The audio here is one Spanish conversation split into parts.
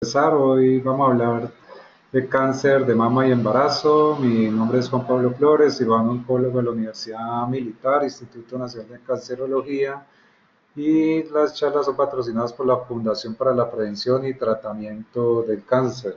Hoy vamos a hablar de cáncer de mama y embarazo. Mi nombre es Juan Pablo Flores, cirujano oncólogo de la Universidad Militar, Instituto Nacional de Cancerología, y las charlas son patrocinadas por la Fundación para la Prevención y Tratamiento del Cáncer.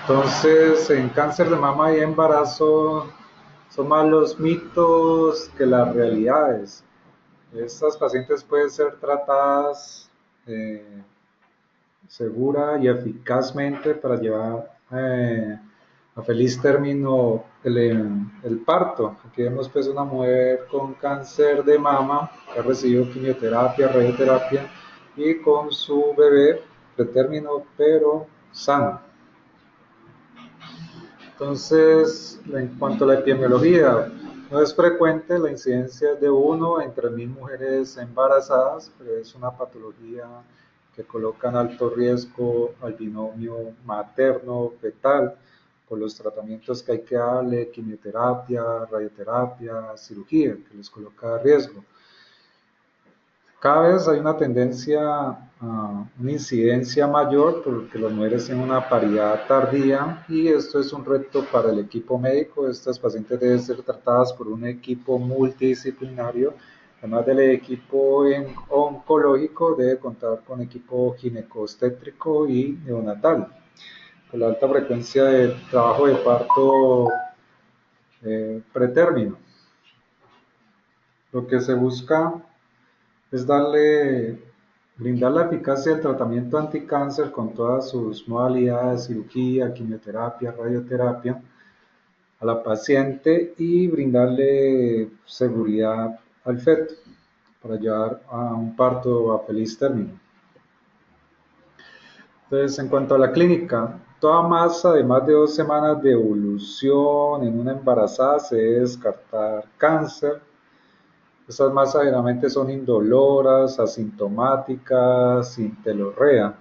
Entonces, en cáncer de mama y embarazo son más los mitos que las realidades. Estas pacientes pueden ser tratadas segura y eficazmente para llevar a feliz término el parto. Aquí vemos pues una mujer con cáncer de mama que ha recibido quimioterapia, radioterapia y con su bebé pretérmino pero sano. Entonces, en cuanto a la epidemiología, no es frecuente, la incidencia es de 1 entre 1000 mujeres embarazadas, pero es una patología que coloca en alto riesgo al binomio materno-fetal por los tratamientos que hay que darle, quimioterapia, radioterapia, cirugía, que les coloca a riesgo. Cada vez hay una tendencia a una incidencia mayor porque las mujeres tienen una paridad tardía y esto es un reto para el equipo médico. Estas pacientes deben ser tratadas por un equipo multidisciplinario. Además del equipo oncológico, debe contar con equipo ginecobstétrico y neonatal. Por la alta frecuencia de trabajo de parto pretérmino. Lo que se busca es brindar la eficacia del tratamiento anticáncer con todas sus modalidades, cirugía, quimioterapia, radioterapia, a la paciente y brindarle seguridad al feto para llevar a un parto a feliz término. Entonces, en cuanto a la clínica, toda masa de más de 2 semanas de evolución en una embarazada se debe descartar cáncer. Estas masas generalmente son indoloras, asintomáticas, sin telorrea.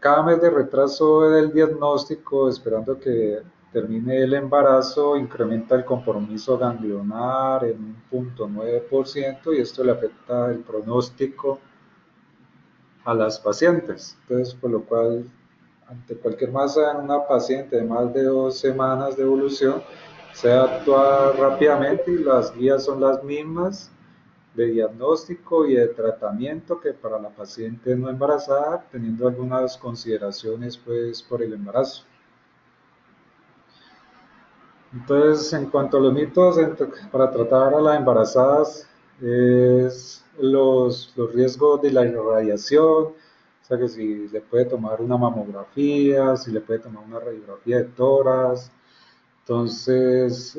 Cada mes de retraso del diagnóstico, esperando que termine el embarazo, incrementa el compromiso ganglionar en un 0.9% y esto le afecta el pronóstico a las pacientes. Entonces, por lo cual, ante cualquier masa en una paciente de más de 2 semanas de evolución, se debe actuar rápidamente y las guías son las mismas de diagnóstico y de tratamiento que para la paciente no embarazada, teniendo algunas consideraciones pues por el embarazo. Entonces, en cuanto a los mitos para tratar a las embarazadas, es los riesgos de la irradiación, o sea que si le puede tomar una mamografía, si le puede tomar una radiografía de tórax. Entonces,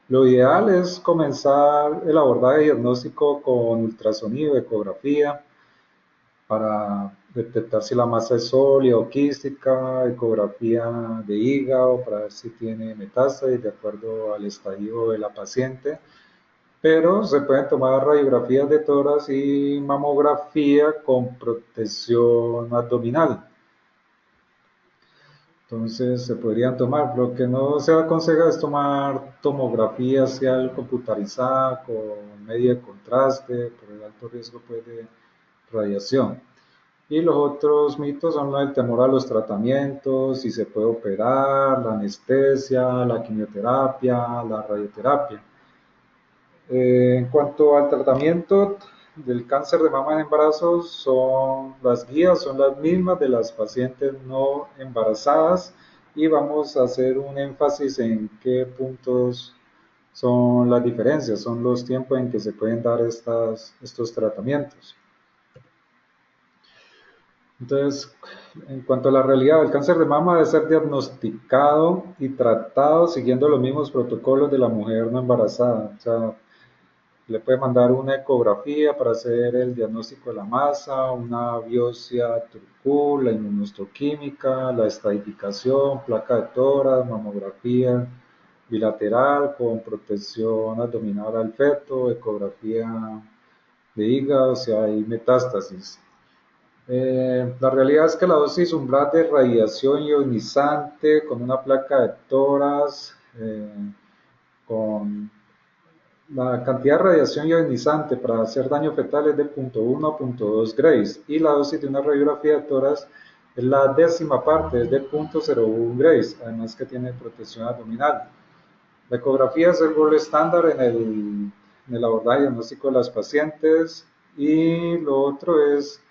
lo ideal es comenzar el abordaje diagnóstico con ultrasonido, ecografía, para detectar si la masa es sólida o quística, ecografía de hígado para ver si tiene metástasis de acuerdo al estadio de la paciente, pero se pueden tomar radiografías de tórax y mamografía con protección abdominal. Entonces se podrían tomar, lo que no se aconseja es tomar tomografía axial computarizada con media de contraste por el alto riesgo pues, de radiación. Y los otros mitos son el temor a los tratamientos, si se puede operar, la anestesia, la quimioterapia, la radioterapia. En cuanto al tratamiento del cáncer de mama en embarazo, las guías son las mismas de las pacientes no embarazadas y vamos a hacer un énfasis en qué puntos son las diferencias, son los tiempos en que se pueden dar estos tratamientos. Entonces, en cuanto a la realidad, el cáncer de mama debe ser diagnosticado y tratado siguiendo los mismos protocolos de la mujer no embarazada. O sea, le puede mandar una ecografía para hacer el diagnóstico de la masa, una biopsia TURCU, la inmunohistoquímica, la estadificación, placa de tórax, mamografía bilateral con protección abdominal al feto, ecografía de hígado si hay metástasis. La realidad es que la dosis umbral de radiación ionizante con una placa de tórax con La cantidad de radiación ionizante para hacer daño fetal es de 0.1 a 0.2 grays y la dosis de una radiografía de tórax es la décima parte, es de 0.01 grays, además que tiene protección abdominal. La ecografía es el gold estándar en el abordaje diagnóstico de las pacientes y lo otro es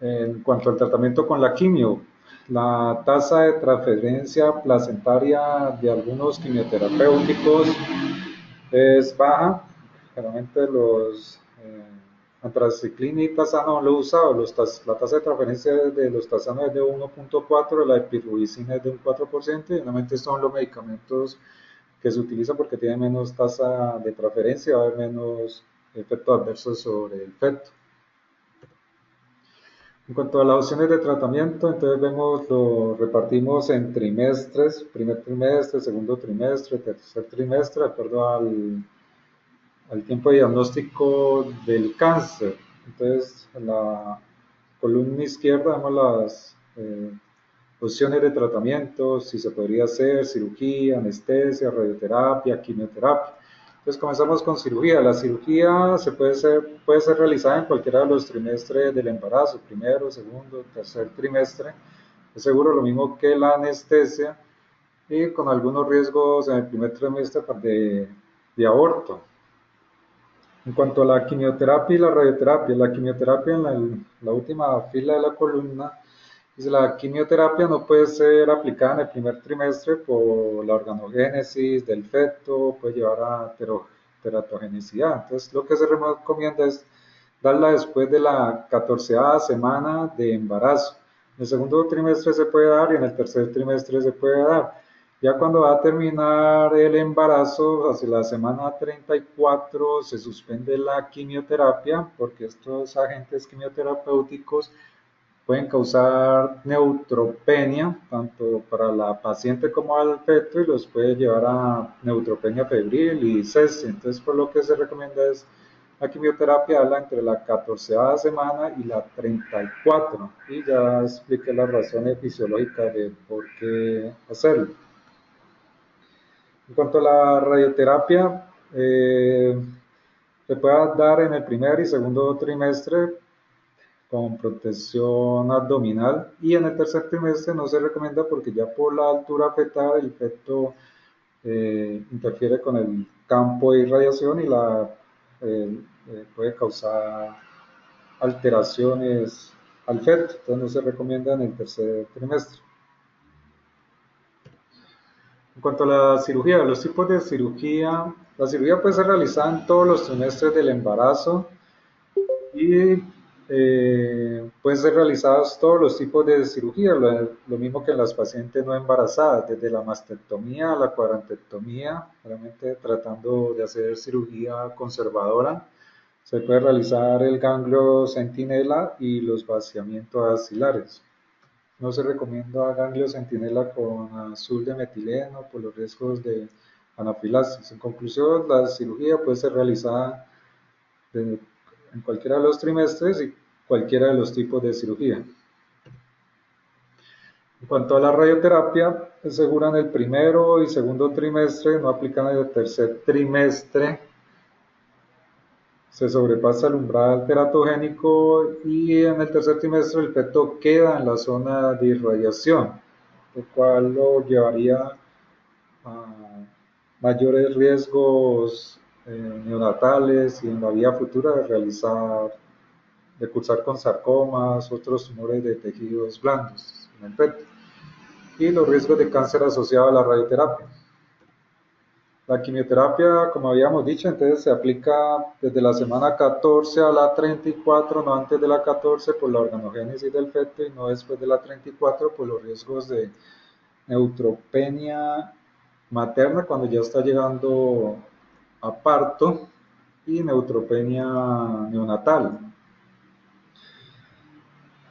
en cuanto al tratamiento con la quimio. La tasa de transferencia placentaria de algunos quimioterapéuticos es baja. Generalmente los antraciclina y tasano lo he usado. La tasa de transferencia de los tasanos es de 1.4, la epirubicina es de un 4% y normalmente son los medicamentos que se utilizan porque tienen menos tasa de transferencia, va a haber menos efectos adversos sobre el feto. En cuanto a las opciones de tratamiento, entonces lo repartimos en trimestres, primer trimestre, segundo trimestre, tercer trimestre, de acuerdo al tiempo de diagnóstico del cáncer. Entonces, en la columna izquierda vemos las opciones de tratamiento, si se podría hacer cirugía, anestesia, radioterapia, quimioterapia. Entonces comenzamos con cirugía. La cirugía puede ser realizada en cualquiera de los trimestres del embarazo, primero, segundo, tercer trimestre. Es seguro lo mismo que la anestesia y con algunos riesgos en el primer trimestre de aborto. En cuanto a la quimioterapia y la quimioterapia en la última fila de la columna, dice la quimioterapia no puede ser aplicada en el primer trimestre por la organogénesis del feto, puede llevar a teratogenicidad. Entonces, lo que se recomienda es darla después de la 14ª semana de embarazo. En el segundo trimestre se puede dar y en el tercer trimestre se puede dar. Ya cuando va a terminar el embarazo, hacia la semana 34, se suspende la quimioterapia porque estos agentes quimioterapéuticos pueden causar neutropenia, tanto para la paciente como al feto, y los puede llevar a neutropenia febril y sepsis. Entonces, por lo que se recomienda es la quimioterapia entre la 14ª semana y la 34. Y ya expliqué las razones fisiológicas de por qué hacerlo. En cuanto a la radioterapia, se puede dar en el primer y segundo trimestre con protección abdominal y en el tercer trimestre no se recomienda porque ya por la altura fetal el feto interfiere con el campo de irradiación y puede causar alteraciones al feto, entonces no se recomienda en el tercer trimestre. En cuanto a la cirugía, los tipos de cirugía, la cirugía puede ser realizada en todos los trimestres del embarazo y pueden ser realizados todos los tipos de cirugía, lo mismo que en las pacientes no embarazadas, desde la mastectomía a la cuadrantectomía, realmente tratando de hacer cirugía conservadora. Se puede realizar el ganglio centinela y los vaciamientos axilares. No se recomienda ganglio centinela con azul de metileno por los riesgos de anafilaxis. En conclusión, la cirugía puede ser realizada en cualquiera de los trimestres y cualquiera de los tipos de cirugía. En cuanto a la radioterapia, es segura en el primero y segundo trimestre, no aplican en el tercer trimestre. Se sobrepasa el umbral teratogénico y en el tercer trimestre el feto queda en la zona de irradiación, lo cual lo llevaría a mayores riesgos neonatales y en la vida futura de cursar con sarcomas, otros tumores de tejidos blandos en el feto, y los riesgos de cáncer asociados a la radioterapia. La quimioterapia, como habíamos dicho, entonces se aplica desde la semana 14 a la 34, no antes de la 14 por la organogénesis del feto y no después de la 34 por los riesgos de neutropenia materna cuando ya está llegando a parto y neutropenia neonatal.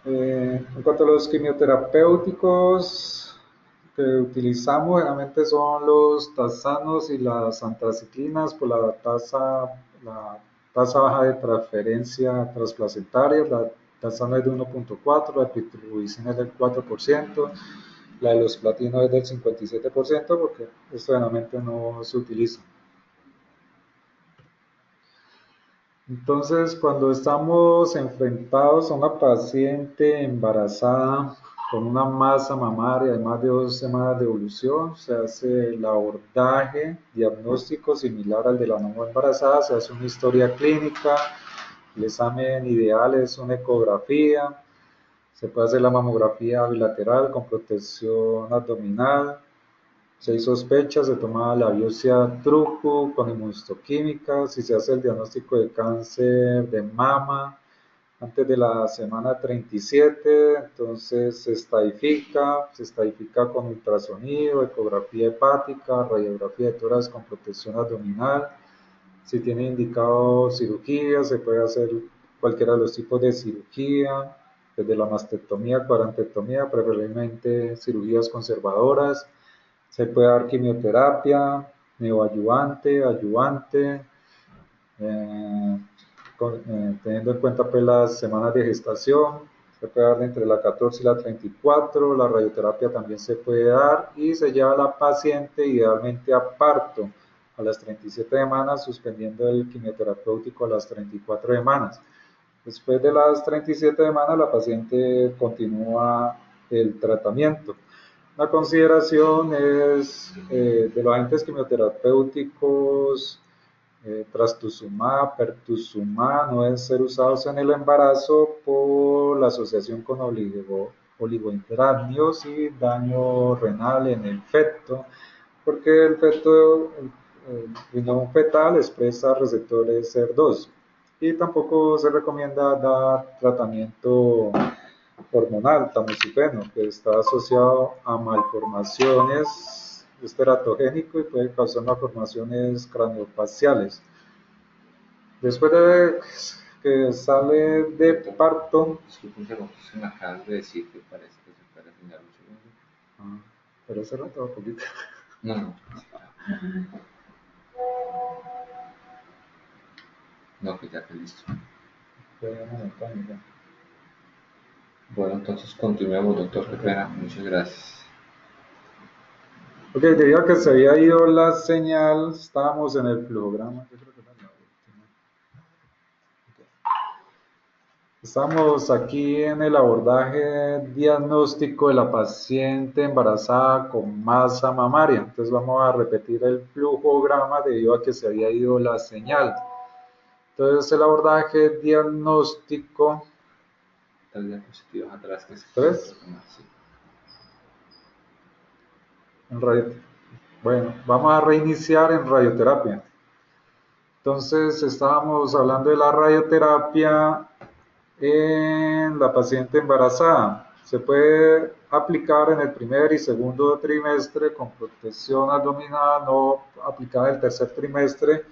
En cuanto a los quimioterapéuticos que utilizamos, generalmente son los tasanos y las antraciclinas por la tasa baja de transferencia transplacentaria. La tasano es de 1.4, la epirubicina es del 4%, la de los platinos es del 57%, porque esto generalmente no se utiliza. Entonces, cuando estamos enfrentados a una paciente embarazada con una masa mamaria de más de 2 semanas de evolución, se hace el abordaje diagnóstico similar al de la no embarazada, se hace una historia clínica, el examen ideal es una ecografía, se puede hacer la mamografía bilateral con protección abdominal. Si hay sospecha, se toma la biopsia truco con inmunohistoquímica. Si se hace el diagnóstico de cáncer de mama antes de la semana 37, entonces se estadifica con ultrasonido, ecografía hepática, radiografía de tórax con protección abdominal. Si tiene indicado cirugía, se puede hacer cualquiera de los tipos de cirugía, desde la mastectomía, cuadrantectomía, preferiblemente cirugías conservadoras. Se puede dar quimioterapia, neoadyuvante, adyuvante, eh, teniendo en cuenta pues, las semanas de gestación. Se puede dar entre la 14 y la 34, la radioterapia también se puede dar y se lleva a la paciente idealmente a parto a las 37 semanas, suspendiendo el quimioterapéutico a las 34 semanas. Después de las 37 semanas, la paciente continúa el tratamiento. La consideración es de los agentes quimioterapéuticos, trastuzumab, pertuzumab, no deben ser usados en el embarazo por la asociación con oligohidramios y daño renal en el feto, porque el feto, el riñón fetal expresa receptores SER2 y tampoco se recomienda dar tratamiento hormonal tamoxifeno, que está asociado a malformaciones, es teratogénico y puede causar malformaciones craneofaciales. Después de que sale de parto, Disculpe un segundo, es que me acabas de decir que parece que se puede afinar un segundo. pero hace rato un poquito. No, no, sí, claro. No, que ya está listo. Bueno, entonces continuemos, doctor, qué pena, muchas gracias. Ok, debido a que se había ido la señal, estábamos en el flujograma. Yo creo que era la última. Estamos aquí en el abordaje diagnóstico de la paciente embarazada con masa mamaria. Entonces vamos a repetir el flujograma debido a que se había ido la señal. Entonces el abordaje diagnóstico. 3 diapositivas atrás que se ¿Tres? sí. Bueno, vamos a reiniciar en radioterapia. Entonces estábamos hablando de la radioterapia en la paciente embarazada. Se puede aplicar en el primer y segundo trimestre con protección abdominal, no aplicada en el tercer trimestre,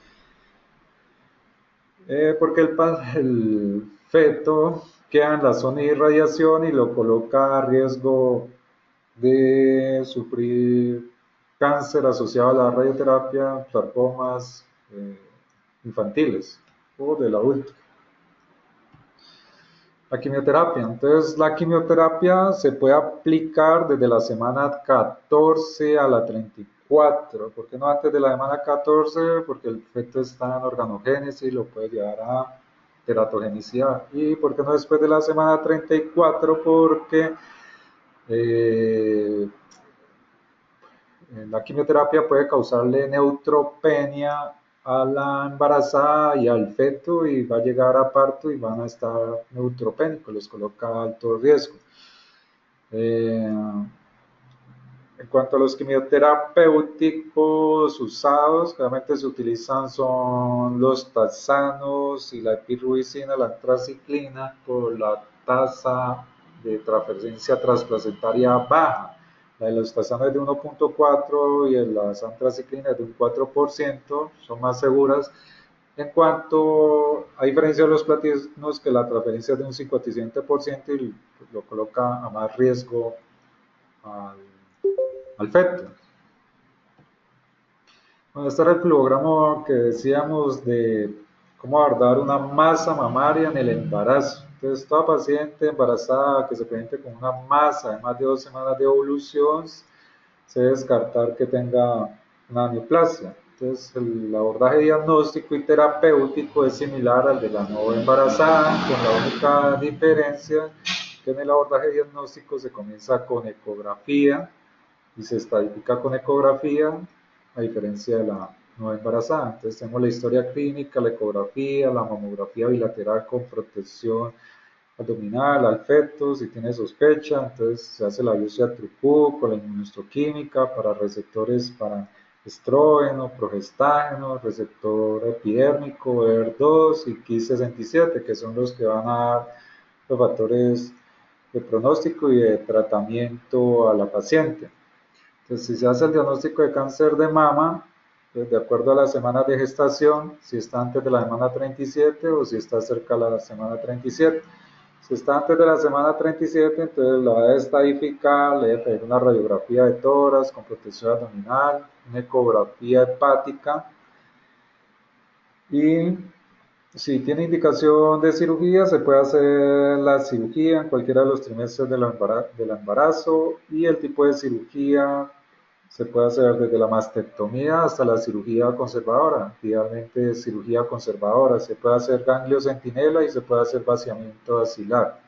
porque el feto queda en la zona de irradiación y lo coloca a riesgo de sufrir cáncer asociado a la radioterapia, sarcomas infantiles o del adulto. La quimioterapia. Entonces, la quimioterapia se puede aplicar desde la semana 14 a la 34. ¿Por qué no antes de la semana 14? Porque el feto está en organogénesis y lo puede llevar a teratogenicidad. ¿Y por qué no después de la semana 34? Porque eh, la quimioterapia puede causarle neutropenia a la embarazada y al feto y va a llegar a parto y van a estar neutropénicos, les coloca alto riesgo. En cuanto a los quimioterapéuticos usados, realmente se utilizan son los taxanos y la epirubicina, la antraciclina, por la tasa de transferencia transplacentaria baja. La de los taxanos es de 1.4 y las antraciclinas es de un 4%, son más seguras. En cuanto a diferencia de los platinos, que la transferencia es de un 57% y lo coloca a más riesgo al feto. Bueno, este era el flujograma que decíamos de cómo abordar una masa mamaria en el embarazo. Entonces, toda paciente embarazada que se presente con una masa de más de 2 semanas de evolución, se debe descartar que tenga una neoplasia. Entonces, el abordaje diagnóstico y terapéutico es similar al de la no embarazada, con la única diferencia que en el abordaje diagnóstico se comienza con ecografía y se estadifica con ecografía, a diferencia de la no embarazada. Entonces tenemos la historia clínica, la ecografía, la mamografía bilateral con protección abdominal, al feto, si tiene sospecha, entonces se hace la biopsia TRUCU con la inmunohistoquímica para receptores para estrógeno, progestágeno, receptor epidérmico, ER2 y Ki67, que son los que van a dar los factores de pronóstico y de tratamiento a la paciente. Entonces, si se hace el diagnóstico de cáncer de mama, pues, de acuerdo a las semanas de gestación, si está antes de la semana 37 o si está cerca de la semana 37. Si está antes de la semana 37, entonces la debe estadificar, le debe pedir una radiografía de tórax con protección abdominal, una ecografía hepática y si tiene indicación de cirugía, se puede hacer la cirugía en cualquiera de los trimestres del embarazo y el tipo de cirugía se puede hacer desde la mastectomía hasta la cirugía conservadora, idealmente cirugía conservadora. Se puede hacer ganglio centinela y se puede hacer vaciamiento axilar.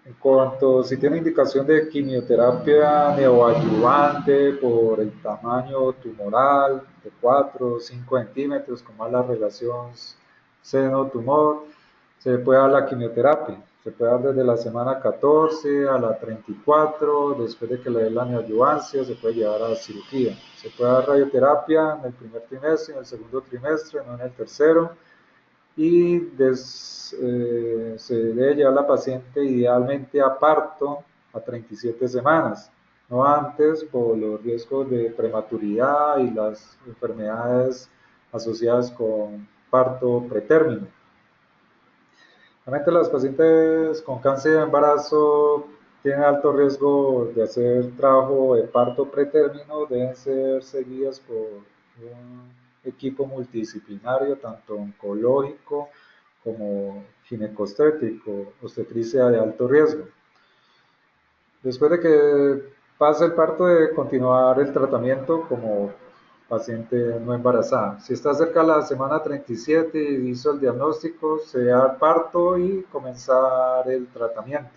En cuanto si tiene indicación de quimioterapia neoadyuvante por el tamaño tumoral de 4 o 5 centímetros, con mala relación seno-tumor, se puede dar la quimioterapia. Se puede dar desde la semana 14 a la 34, después de que le dé la neoadyuvancia, se puede llevar a la cirugía. Se puede dar radioterapia en el primer trimestre, en el segundo trimestre, no en el tercero y se debe llevar la paciente idealmente a parto a 37 semanas, no antes por los riesgos de prematuridad y las enfermedades asociadas con parto pretérmino. Realmente las pacientes con cáncer de embarazo tienen alto riesgo de hacer trabajo de parto pretérmino, deben ser seguidas por un equipo multidisciplinario, tanto oncológico como ginecostétrico, obstetricia de alto riesgo. Después de que pase el parto, debe continuar el tratamiento como paciente no embarazada. Si está cerca de la semana 37 y hizo el diagnóstico, se da el parto y comenzar el tratamiento.